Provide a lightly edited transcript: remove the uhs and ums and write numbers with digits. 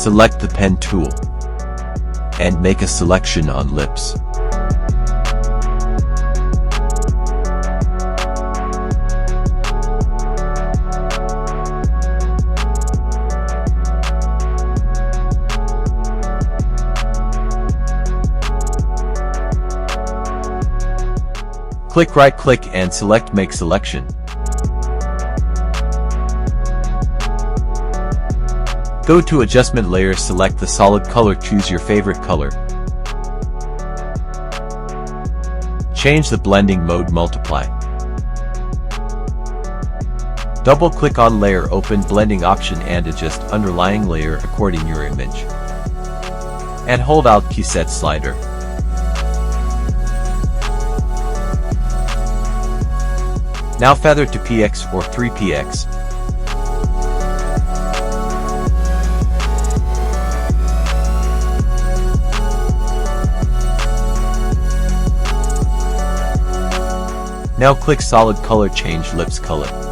Select the pen tool and make a selection on lips. Click right-click and select Make Selection. Go to Adjustment Layer, select the solid color, choose your favorite color. Change the blending mode, multiply. Double-click on Layer, open Blending option and adjust underlying layer according to your image. And hold Alt key, set slider. Now feather to px or 3px. Now click solid color, change lips color.